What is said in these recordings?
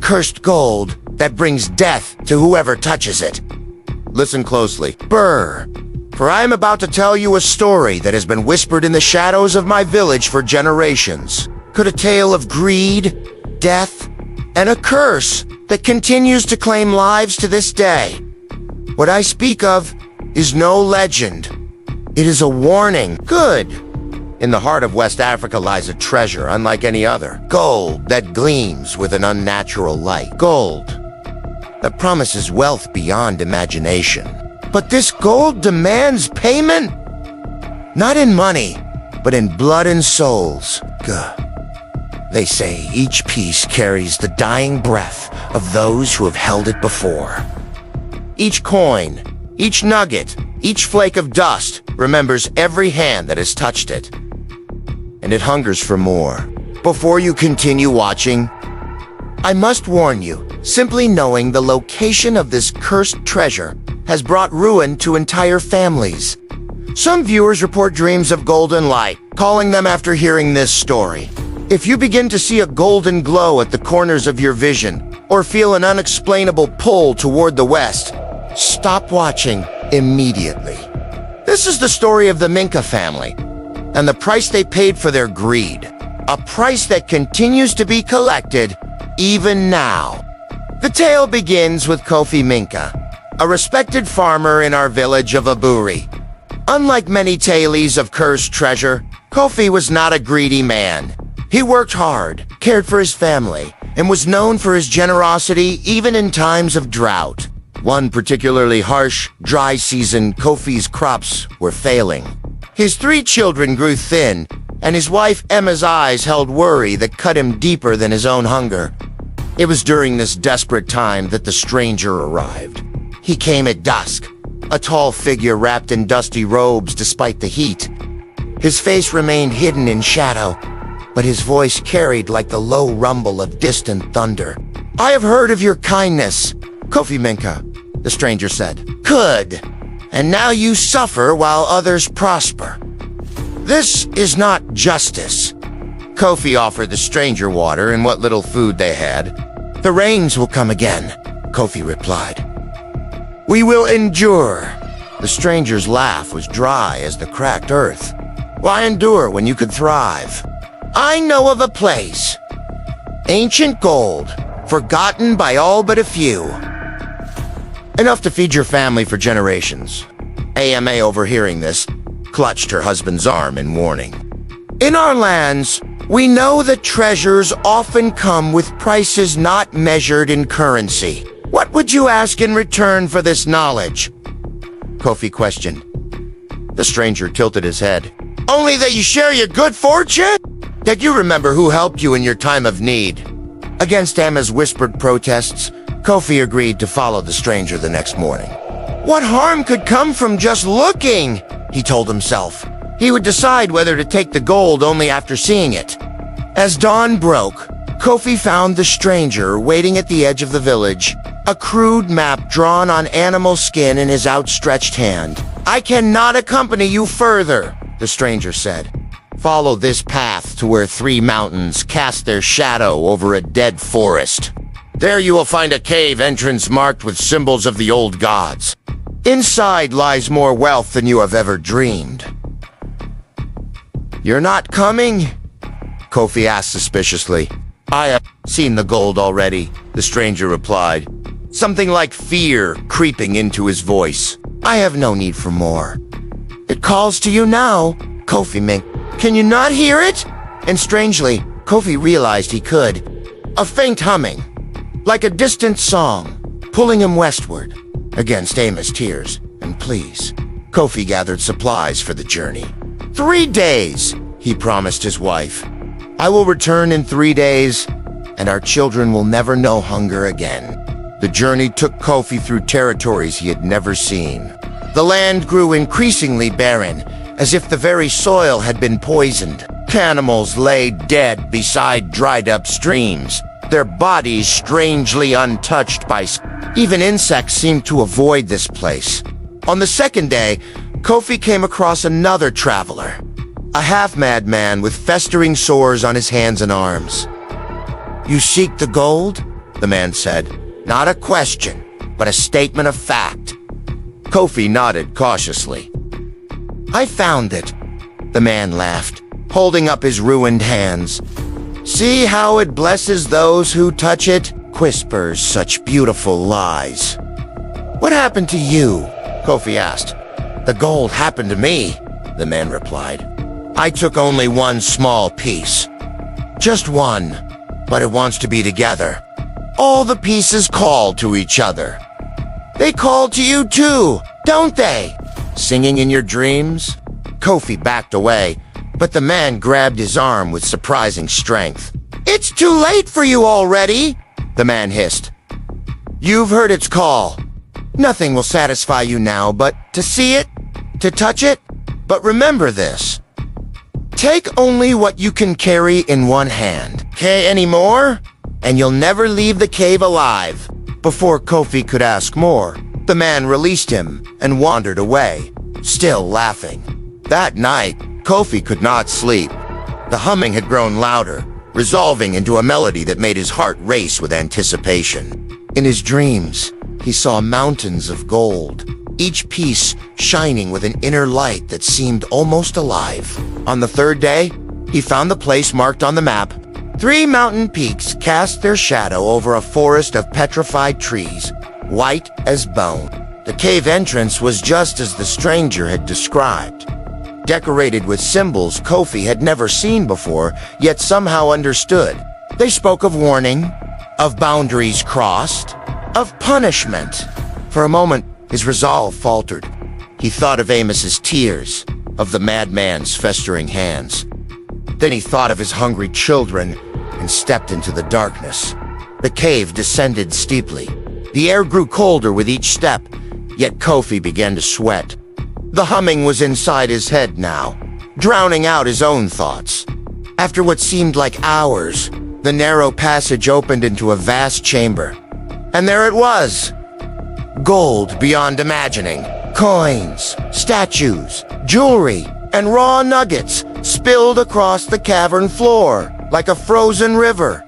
cursed gold that brings death to whoever touches it. Listen closely. Brr. For I am about to tell you a story that has been whispered in the shadows of my village for generations. Could a tale of greed, death, and a curse that continues to claim lives to this day. What I speak of is no legend. It is a warning. Good. In the heart of West Africa lies a treasure unlike any other. Gold that gleams with an unnatural light. Gold that promises wealth beyond imagination. But this gold demands payment? Not in money, but in blood and souls. Gah. They say each piece carries the dying breath of those who have held it before. Each coin, each nugget, each flake of dust remembers every hand that has touched it. And it hungers for more. Before you continue watching, I must warn you, simply knowing the location of this cursed treasure has brought ruin to entire families. Some viewers report dreams of golden light, calling them after hearing this story. If you begin to see a golden glow at the corners of your vision, or feel an unexplainable pull toward the west, stop watching immediately. This is the story of the Minkah family, and the price they paid for their greed. A price that continues to be collected even now. The tale begins with Kofi Minkah, a respected farmer in our village of Aburi. Unlike many tales of cursed treasure, Kofi was not a greedy man. He worked hard, cared for his family, and was known for his generosity even in times of drought. One particularly harsh, dry season, Kofi's crops were failing. His 3 children grew thin, and his wife Emma's eyes held worry that cut him deeper than his own hunger. It was during this desperate time that the stranger arrived. He came at dusk, a tall figure wrapped in dusty robes despite the heat. His face remained hidden in shadow, but his voice carried like the low rumble of distant thunder. I have heard of your kindness, Kofi Minkah, the stranger said. Good. And now you suffer while others prosper. This is not justice. Kofi offered the stranger water and what little food they had. The rains will come again, Kofi replied. We will endure. The stranger's laugh was dry as the cracked earth. Why endure when you could thrive? I know of a place. Ancient gold, forgotten by all but a few. Enough to feed your family for generations. AMA, overhearing this, clutched her husband's arm in warning. In our lands, we know that treasures often come with prices not measured in currency. What would you ask in return for this knowledge? Kofi questioned. The stranger tilted his head. Only that you share your good fortune? That you remember who helped you in your time of need. Against Emma's whispered protests, Kofi agreed to follow the stranger the next morning. What harm could come from just looking? He told himself. He would decide whether to take the gold only after seeing it. As dawn broke, Kofi found the stranger waiting at the edge of the village, a crude map drawn on animal skin in his outstretched hand. I cannot accompany you further, the stranger said. Follow this path to where 3 mountains cast their shadow over a dead forest. There you will find a cave entrance marked with symbols of the old gods. Inside lies more wealth than you have ever dreamed. You're not coming? Kofi asked suspiciously. I have seen the gold already, the stranger replied, something like fear creeping into his voice. I have no need for more. It calls to you now, Kofi Minkah. Can you not hear it? And strangely, Kofi realized he could. A faint humming, like a distant song, pulling him westward, against Emma's tears and pleas. Kofi gathered supplies for the journey. 3 days, he promised his wife. I will return in 3 days, and our children will never know hunger again. The journey took Kofi through territories he had never seen. The land grew increasingly barren, as if the very soil had been poisoned. Animals lay dead beside dried-up streams, their bodies strangely untouched by... Even insects seemed to avoid this place. On the 2nd day, Kofi came across another traveler, a half-mad man with festering sores on his hands and arms. You seek the gold? the man said. Not a question, but a statement of fact. Kofi nodded cautiously. I found it, the man laughed, holding up his ruined hands. See how it blesses those who touch it? Whispers such beautiful lies. What happened to you? Kofi asked. The gold happened to me, the man replied. I took only one small piece. Just one, but it wants to be together. All the pieces call to each other. They call to you too, don't they? Singing in your dreams? Kofi backed away, but the man grabbed his arm with surprising strength. It's too late for you already, the man hissed. You've heard its call. Nothing will satisfy you now but to see it, to touch it. But remember this. Take only what you can carry in one hand. Okay, any more? And you'll never leave the cave alive. Before Kofi could ask more, the man released him and wandered away, still laughing. That night, Kofi could not sleep. The humming had grown louder, resolving into a melody that made his heart race with anticipation. In his dreams, he saw mountains of gold, each piece shining with an inner light that seemed almost alive. On the third day, he found the place marked on the map. 3 mountain peaks cast their shadow over a forest of petrified trees, white as bone. The cave entrance was just as the stranger had described, decorated with symbols Kofi had never seen before, yet somehow understood. They spoke of warning, of boundaries crossed, of punishment. For a moment, his resolve faltered. He thought of Amos's tears, of the madman's festering hands. Then he thought of his hungry children and stepped into the darkness. The cave descended steeply. The air grew colder with each step, yet Kofi began to sweat. The humming was inside his head now, drowning out his own thoughts. After what seemed like hours, the narrow passage opened into a vast chamber. And there it was. Gold beyond imagining. Coins, statues, jewelry, and raw nuggets spilled across the cavern floor like a frozen river.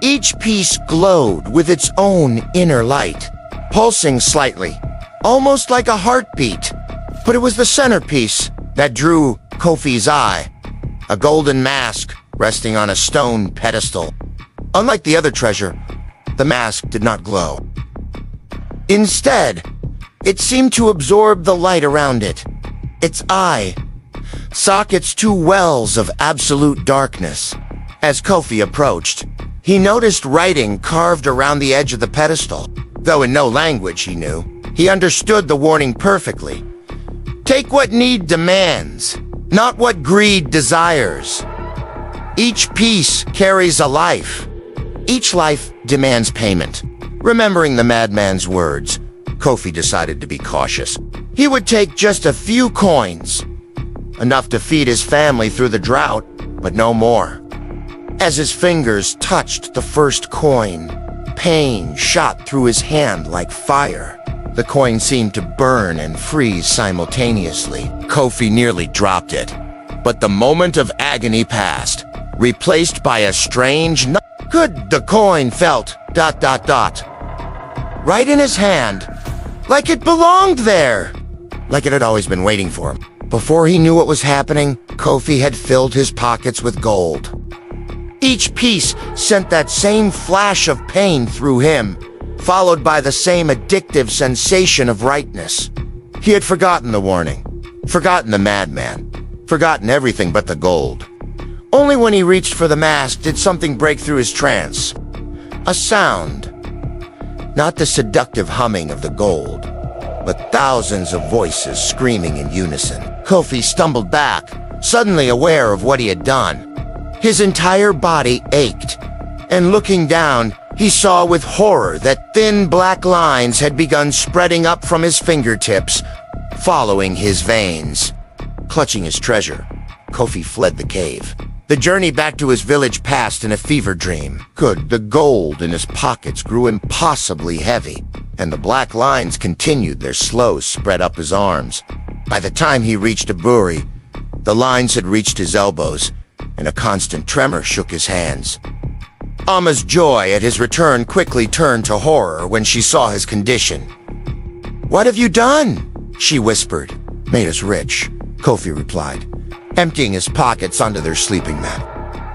Each piece glowed with its own inner light, pulsing slightly, almost like a heartbeat. But it was the centerpiece that drew Kofi's eye, a golden mask resting on a stone pedestal. Unlike the other treasure, the mask did not glow. Instead, it seemed to absorb the light around it. Its eye sockets 2 wells of absolute darkness. As Kofi approached, he noticed writing carved around the edge of the pedestal. Though in no language he knew, he understood the warning perfectly. Take what need demands, not what greed desires. Each piece carries a life. Each life demands payment. Remembering the madman's words, Kofi decided to be cautious. He would take just a few coins, enough to feed his family through the drought, but no more. As his fingers touched the first coin, pain shot through his hand like fire. The coin seemed to burn and freeze simultaneously. Kofi nearly dropped it, but the moment of agony passed, replaced by a strange good the coin felt ... right in his hand, like it belonged there, like it had always been waiting for him. Before he knew what was happening, Kofi had filled his pockets with gold. Each piece sent that same flash of pain through him, followed by the same addictive sensation of rightness. He had forgotten the warning, forgotten the madman, forgotten everything but the gold. Only when he reached for the mask did something break through his trance. A sound. Not the seductive humming of the gold, but thousands of voices screaming in unison. Kofi stumbled back, suddenly aware of what he had done. His entire body ached, and looking down, he saw with horror that thin black lines had begun spreading up from his fingertips, following his veins. Clutching his treasure, Kofi fled the cave. The journey back to his village passed in a fever dream. The gold in his pockets grew impossibly heavy, and the black lines continued their slow spread up his arms. By the time he reached Aburi, the lines had reached his elbows, and a constant tremor shook his hands. Amma's joy at his return quickly turned to horror when she saw his condition. "What have you done?" she whispered. "Made us rich," Kofi replied, emptying his pockets onto their sleeping mat.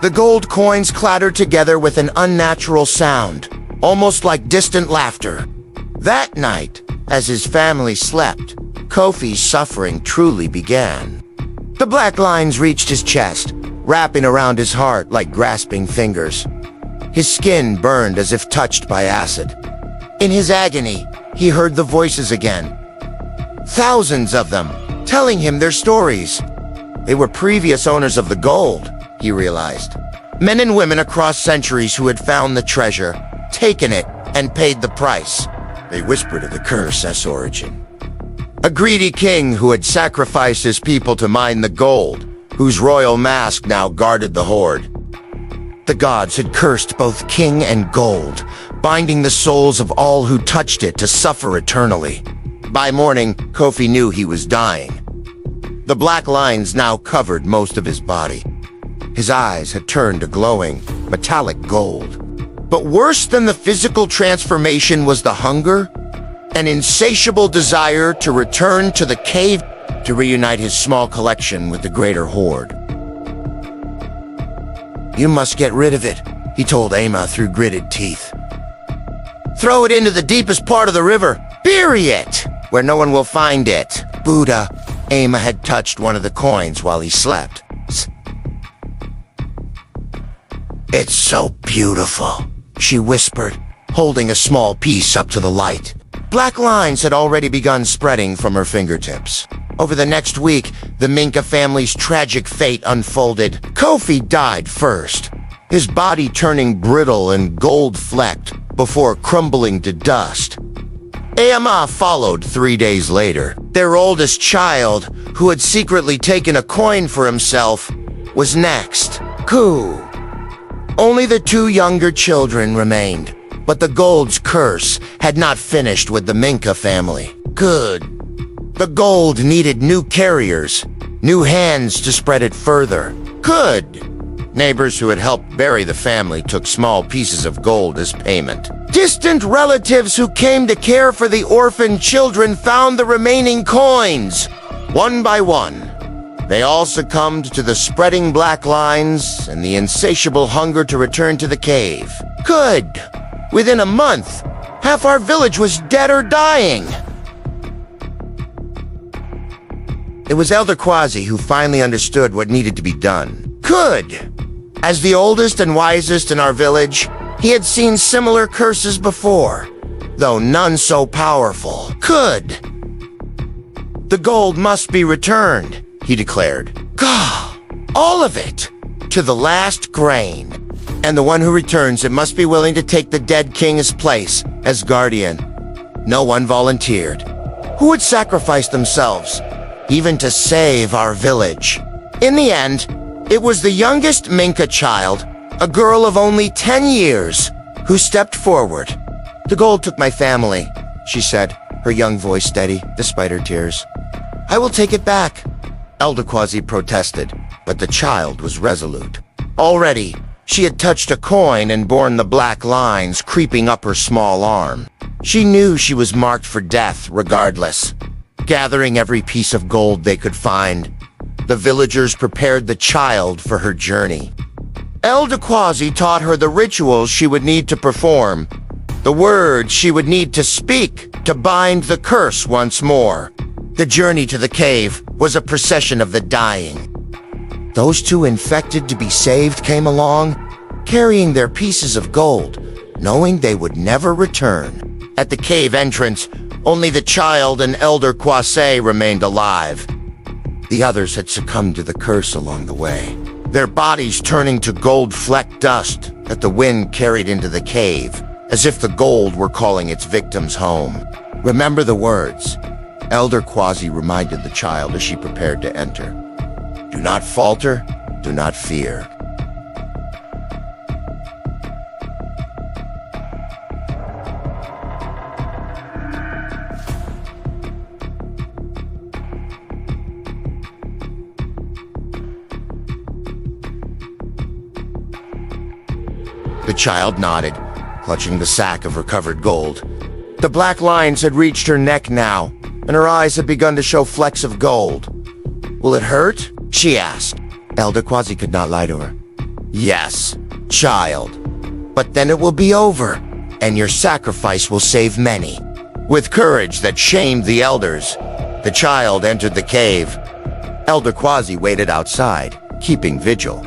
The gold coins clattered together with an unnatural sound, almost like distant laughter. That night, as his family slept, Kofi's suffering truly began. The black lines reached his chest, wrapping around his heart like grasping fingers. His skin burned as if touched by acid. In his agony, he heard the voices again. Thousands of them, telling him their stories. They were previous owners of the gold, he realized. Men and women across centuries who had found the treasure, taken it, and paid the price. They whispered of the curse's origin. A greedy king who had sacrificed his people to mine the gold, whose royal mask now guarded the hoard. The gods had cursed both king and gold, binding the souls of all who touched it to suffer eternally. By morning, Kofi knew he was dying. The black lines now covered most of his body. His eyes had turned to glowing, metallic gold. But worse than the physical transformation was the hunger, an insatiable desire to return to the cave to reunite his small collection with the greater hoard. "You must get rid of it," he told Amma through gritted teeth. "Throw it into the deepest part of the river. Bury it, where no one will find it." Buddha, Amma had touched one of the coins while he slept. "It's so beautiful," she whispered, holding a small piece up to the light. Black lines had already begun spreading from her fingertips. Over the next week, the Minkah family's tragic fate unfolded. Kofi died first, his body turning brittle and gold-flecked before crumbling to dust. Amma followed 3 days later. Their oldest child, who had secretly taken a coin for himself, was next. Ku. Only the 2 younger children remained, but the gold's curse had not finished with the Minkah family. Good. The gold needed new carriers, new hands to spread it further. Good. Neighbors who had helped bury the family took small pieces of gold as payment. Distant relatives who came to care for the orphaned children found the remaining coins. One by one, they all succumbed to the spreading black lines and the insatiable hunger to return to the cave. Good. Within a month, half our village was dead or dying. It was Elder Quasi who finally understood what needed to be done. Good. As the oldest and wisest in our village, he had seen similar curses before, though none so powerful. Good. The gold must be returned, he declared. Gah! All of it! To the last grain. And the one who returns it must be willing to take the dead king's place as guardian. No one volunteered. Who would sacrifice themselves, even to save our village? In the end, it was the youngest Minkah child, a girl of only 10 years, who stepped forward. "The gold took my family," she said, her young voice steady despite her tears. "I will take it back." Elder Quasi protested, but the child was resolute. Already, she had touched a coin and borne the black lines creeping up her small arm. She knew she was marked for death regardless. Gathering every piece of gold they could find, the villagers prepared the child for her journey. Elder Quasi taught her the rituals she would need to perform, the words she would need to speak to bind the curse once more. The journey to the cave was a procession of the dying. Those 2 infected to be saved came along, carrying their pieces of gold, knowing they would never return. At the cave entrance, only the child and Elder Quasi remained alive. The others had succumbed to the curse along the way, their bodies turning to gold-flecked dust that the wind carried into the cave, as if the gold were calling its victims home. "Remember the words," Elder Quasi reminded the child as she prepared to enter. "Do not falter, do not fear." The child nodded, clutching the sack of recovered gold. The black lines had reached her neck now, and her eyes had begun to show flecks of gold. "Will it hurt?" she asked. Elder Quasi could not lie to her. "Yes, child. But then it will be over, and your sacrifice will save many." With courage that shamed the elders, the child entered the cave. Elder Quasi waited outside, keeping vigil.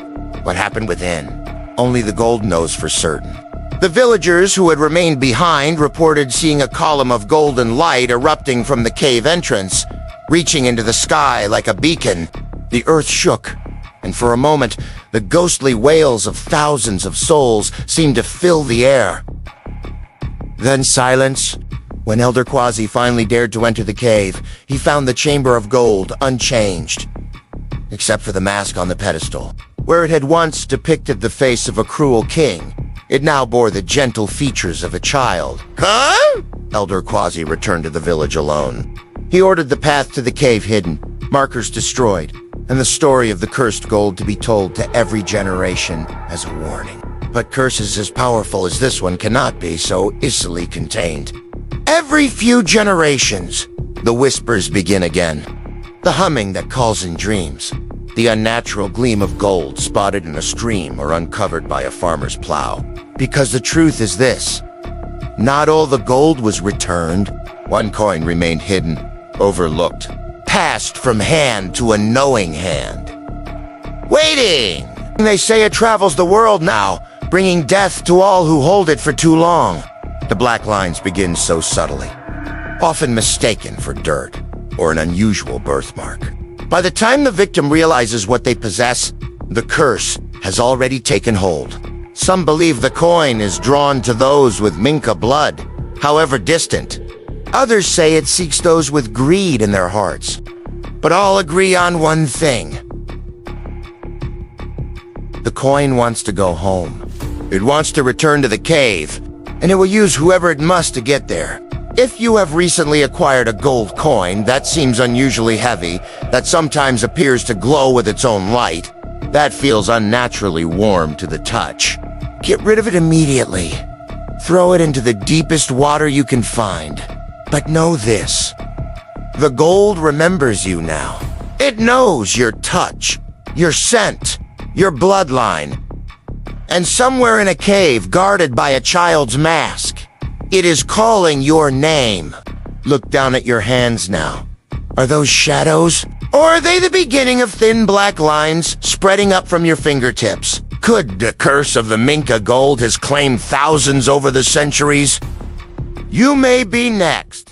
What happened within? Only the gold knows for certain. The villagers who had remained behind reported seeing a column of golden light erupting from the cave entrance, reaching into the sky like a beacon. The earth shook, and for a moment, the ghostly wails of thousands of souls seemed to fill the air. Then silence. When Elder Quasi finally dared to enter the cave, he found the chamber of gold unchanged, except for the mask on the pedestal. Where it had once depicted the face of a cruel king, it now bore the gentle features of a child. "Huh?" Elder Quasi returned to the village alone. He ordered the path to the cave hidden, markers destroyed, and the story of the cursed gold to be told to every generation as a warning. But curses as powerful as this one cannot be so easily contained. Every few generations, the whispers begin again. The humming that calls in dreams. The unnatural gleam of gold spotted in a stream or uncovered by a farmer's plow. Because the truth is this: not all the gold was returned. One coin remained hidden, overlooked, passed from hand to a knowing hand. Waiting! They say it travels the world now, bringing death to all who hold it for too long. The black lines begin so subtly, often mistaken for dirt or an unusual birthmark. By the time the victim realizes what they possess, the curse has already taken hold. Some believe the coin is drawn to those with Minkah blood, however distant. Others say it seeks those with greed in their hearts. But all agree on one thing. The coin wants to go home. It wants to return to the cave, and it will use whoever it must to get there. If you have recently acquired a gold coin that seems unusually heavy, that sometimes appears to glow with its own light, that feels unnaturally warm to the touch, get rid of it immediately. Throw it into the deepest water you can find. But know this: the gold remembers you now. It knows your touch, your scent, your bloodline. And somewhere in a cave guarded by a child's mask, it is calling your name. Look down at your hands now. Are those shadows? Or are they the beginning of thin black lines spreading up from your fingertips? Could the curse of the Minkah gold has claimed thousands over the centuries? You may be next.